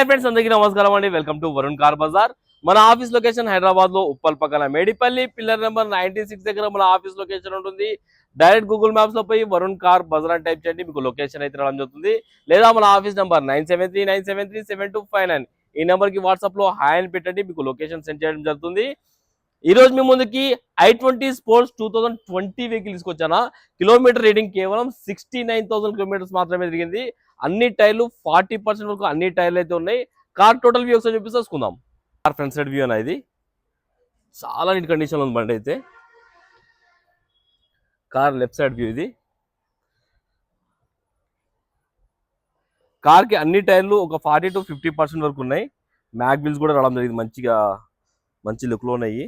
Hi friends, అందరికీ నమస్కారం అండి. Welcome to Varun car bazaar. మన ఆఫీస్ లొకేషన్ హైదరాబాద్ లో ఉప్పల్ పక్కన మేడిపల్లి పిల్లర్ నెంబర్ 96 దగ్గర మన ఆఫీస్ లొకేషన్ ఉంటుంది. డైరెక్ట్ గూగుల్ మ్యాప్స్ లో పోయి వరుణ్ కార్ బజార్ అని టైప్ చేయండి, మీకు లొకేషన్ అయితే రావడం జరుగుతుంది. లేదా మన ఆఫీస్ నెంబర్ 9739737259 ఈ నెంబర్ కి వాట్సాప్ లో హాయ్ అని పెట్టండి, మీకు లొకేషన్ సెండ్ చేయడం జరుగుతుంది. ఈ రోజు మీ ముందుకి i20 స్పోర్ట్స్ 2020 వెహికల్ తీసుకొచ్చానా. కిలోమీటర్ రీడింగ్ కేవలం 69,000 కిలోమీటర్స్ మాత్రమే తిరిగింది. అన్ని టైర్లు 40% వరకు అన్ని టైర్లు అయితే ఉన్నాయి. కార్ టోటల్ వ్యూ ఒకసారి చూపిస్తుందాం. కార్ ఫ్రంట్ సైడ్ వ్యూ అన్న, ఇది చాలా నీట్ కండిషన్ ఉంది బండి అయితే. కార్ లెఫ్ట్ సైడ్ వ్యూ ఇది. కార్ కి అన్ని టైర్లు ఒక 40 to 50% వరకు ఉన్నాయి. మ్యాగ్ బిల్స్ కూడా రావడం జరిగింది, మంచిగా మంచి లుక్ లో ఉన్నాయి.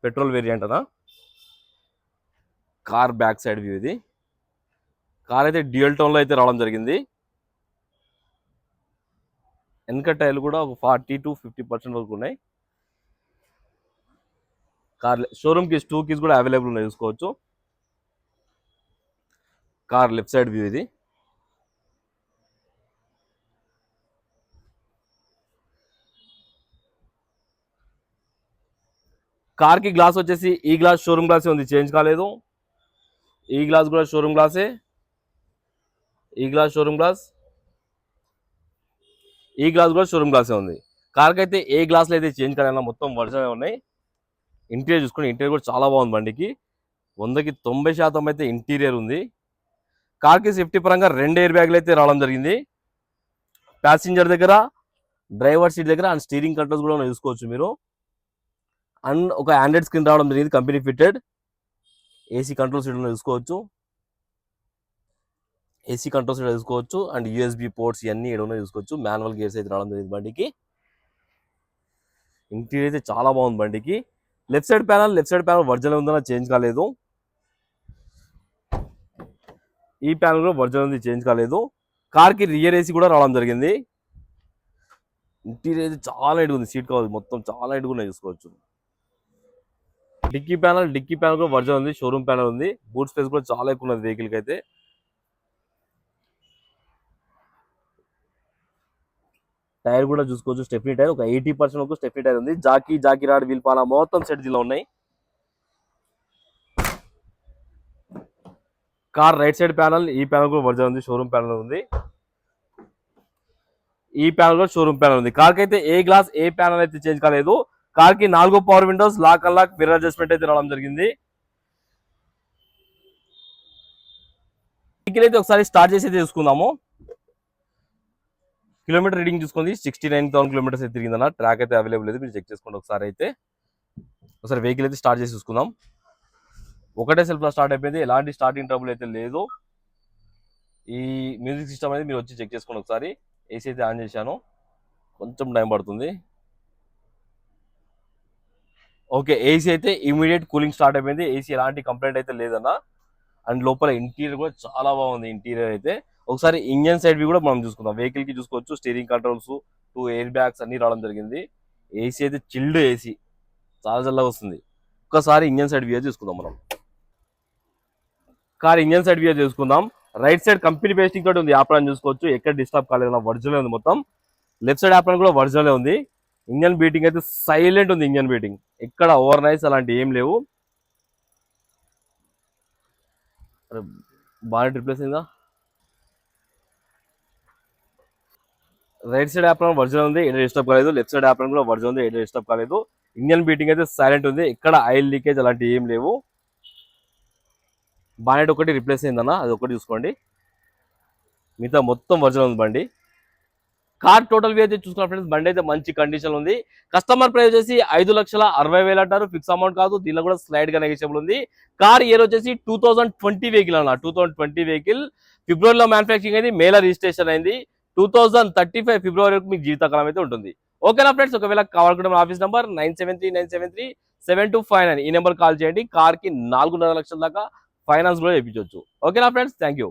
పెట్రోల్ వేరియంట్ అనా. కార్ బ్యాక్ సైడ్ వ్యూ ఇది. కార్ అయితే డ్యూయల్ టోన్ లో అయితే రావడం జరిగింది. వెనక టైర్లు కూడా ఒక 40 to 50% వరకు ఉన్నాయి. కార్ షోరూమ్ కీస్ 2 కీస్ కూడా అవైలబుల్ ఉన్నాయి, చూసుకోవచ్చు. కార్ లెఫ్ట్ సైడ్ వ్యూ ఇది. కార్ కి గ్లాస్ వచ్చేసి ఈ గ్లాస్ షోరూమ్ గ్లాసే ఉంది, చేంజ్ కాలేదు. ఈ గ్లాస్ కూడా షోరూమ్ గ్లాసే. ఈ గ్లాస్ షోరూమ్ గ్లాస్, ఈ గ్లాస్ కూడా షోరూమ్ గ్లాసే ఉంది. కార్కి అయితే ఏ గ్లాసులు అయితే చేంజ్ కాలేనా, మొత్తం ఒరిజినల్ ఉన్నాయి. ఇంటీరియర్ చూసుకుని, ఇంటీరియర్ కూడా చాలా బాగుంది. బండికి 100కి 90% అయితే ఇంటీరియర్ ఉంది. కార్కి సేఫ్టీ పరంగా 2 ఎయిర్ బ్యాగ్లు అయితే రావడం జరిగింది. ప్యాసింజర్ దగ్గర, డ్రైవర్ సీట్ దగ్గర అండ్ స్టీరింగ్ కంట్రోల్స్ కూడా చూసుకోవచ్చు మీరు. అండ్ ఒక ఆండ్రాయిడ్ స్క్రీన్ రావడం జరిగింది, company fitted. AC control seat చూసుకోవచ్చు. ఏసీ కంట్రోల్స్ చూసుకోవచ్చు. అండ్ యూఎస్బి పోర్ట్స్ ఇవన్నీ ఏడో చూసుకోవచ్చు. మాన్యువల్ గేర్స్ అయితే రావడం జరిగింది బండికి. ఇంటీరియర్ అయితే చాలా బాగుంది బండికి. లెఫ్ట్ సైడ్ ప్యానల్ ఒరిజినల్ ఉందన్న, చేంజ్ కాలేదు. ఈ ప్యానల్ కూడా ఒరిజినల్ ఉంది, చేంజ్ కాలేదు. కార్కి రియర్ ఏసీ కూడా రావడం జరిగింది. ఇంటీరియర్ అయితే చాలా నీట్గా ఉంది. సీట్ కవర్ మొత్తం చాలా నీట్గా ఉన్నాయి, చూసుకోవచ్చు. డిక్కీ ప్యానల్ కూడా ఒరిజినల్ ఉంది, షోరూమ్ ప్యానల్ ఉంది. బూట్ స్పేస్ కూడా చాలా ఎక్కువ ఉన్నది వెహికల్కి అయితే. టైర్ కూడా చూసుకోవచ్చు, స్టెఫ్నీ టైర్ ఒక 80% వరకు స్టెఫ్నీ టైర్ ఉంది. జాకీ రాడ్, వీల్ పాల మొత్తం సెట్ దీనిలో ఉన్నాయి. కార్ రైట్ సైడ్ ప్యానల్, ఈ ప్యానల్ కూడా ఒరిజినల్ ఉంది, షోరూమ్ ప్యానల్ ఉంది. ఈ ప్యానల్ కూడా షోరూమ్ ప్యానల్ ఉంది. కార్కి అయితే ఏ గ్లాస్ ఏ ప్యానల్ అయితే చేంజ్ కాలేదు. కార్కి 4 power windows, lock unlock, mirror adjustment అయితే రావడం జరిగింది. వెహికల్ అయితే ఒకసారి స్టార్ట్ చేసి తీసుకుందాము. కిలోమీటర్ రీడింగ్ చూసుకుంది 69,000 కిలోమీటర్స్ అయితే తిరిగిందన్న. ట్రాక్ అయితే అవైలబుల్ లేదు, మీరు చెక్ చేసుకోండి ఒకసారి. అయితే ఒకసారి వెహికల్ అయితే స్టార్ట్ చేసి చూసుకుందాం. ఒకటే సెల్ఫ్ లో స్టార్ట్ అయిపోయింది, ఎలాంటి స్టార్టింగ్ ట్రబుల్ అయితే లేదు. ఈ మ్యూజిక్ సిస్టమ్ అనేది మీరు వచ్చి చెక్ చేసుకోండి ఒకసారి. ఏసీ అయితే ఆన్ చేశాను, కొంచెం టైం పడుతుంది. ఓకే, ఏసీ అయితే ఇమీడియట్ కూలింగ్ స్టార్ట్ అయిపోయింది. ఏసీ ఎలాంటి కంప్లైంట్ అయితే లేదన్న. అండ్ లోపల ఇంటీరియర్ కూడా చాలా బాగుంది. ఇంటీరియర్ అయితే ఒకసారి ఇంజన్ సైడ్ కూడా మనం చూసుకుందాం. వెహికల్ కి చూసుకోవచ్చు, స్టీరింగ్ కంట్రోల్స్, 2 ఎయిర్ బ్యాగ్స్ అన్ని రావడం జరిగింది. ఏసీ అయితే చిల్డ్ ఏసీ, చాలా చల్లగా వస్తుంది. ఒకసారి ఇంజన్ సైడ్ వ్యూ చూసుకుందాం మనం. కార్ ఇంజన్ సైడ్ వ్యూ చూసుకుందాం. రైట్ సైడ్ కంపెనీ పేస్టింగ్ తోటి ఉంది, యాప్రాన్ చూసుకోవచ్చు. ఎక్కడ డిస్టర్బ్ కాలేదు, ఒరిజినల్ ఉంది మొత్తం. లెఫ్ట్ సైడ్ యాప్రాన్ కూడా ఒరిజినల్ ఉంది. ఇంజన్ బీటింగ్ అయితే సైలెంట్ ఉంది. ఇంజన్ బీటింగ్ ఎక్కడ ఓవర్ నైస్ అలాంటి ఏం లేవు. బాగా రిప్లేస్ అయిందా. రైట్ సైడ్ యాప్రాన్ ఒరిజినల్ ఉంది, ఎక్కడ డిస్టర్బ్ కాలేదు. లెఫ్ట్ సైడ్ యాప్రాన్ కూడా ఒరిజినల్ ఉంది, ఎక్కడ డిస్టర్బ్ కాలేదు. ఇంజన్ బీటింగ్ అయితే సైలెంట్ ఉంది, ఎక్కడ ఆయిల్ లీకేజ్ అలాంటి ఏం లేవు. బానెట్ ఒకటి రిప్లేస్ అయిందన్న, అది ఒకటి చూసుకోండి. మిగతా మొత్తం ఒరిజినల్ ఉంది బండి. కార్ టోటల్ వ్యూ అయితే చూసుకున్న ఫ్రెండ్స్, బండి అయితే మంచి కండిషన్ ఉంది. కస్టమర్ ప్రైస్ వచ్చేసి 5,60,60,000 అంటారు, ఫిక్స్ అమౌంట్ కాదు. దీనిలో కూడా స్లైడ్ గా నెగోషియబుల్ ఉంది. కార్ ఇయర్ వచ్చేసి 2020 వెహికల్ అన్న. 2020 వెహికల్ ఫిబ్రవరిలో మ్యానుఫ్యాక్చరింగ్ అయింది, మేలో రిజిస్ట్రేషన్ అయింది. 2035 ఫిబ్రవరి వరకు మీకు జీవితకాలం అయితే ఉంటుంది. ఓకేనా ఫ్రెండ్స్, ఒకవేళ కావాలనుకుంటే ఆఫీస్ నెంబర్ 9739737259 ఈ నెంబర్ కాల్ చేయండి. కార్ కి 4.5 లక్షల దాకా ఫైనాన్స్ కూడా చేయించవచ్చు. ఓకేనా ఫ్రెండ్స్, థ్యాంక్ యూ.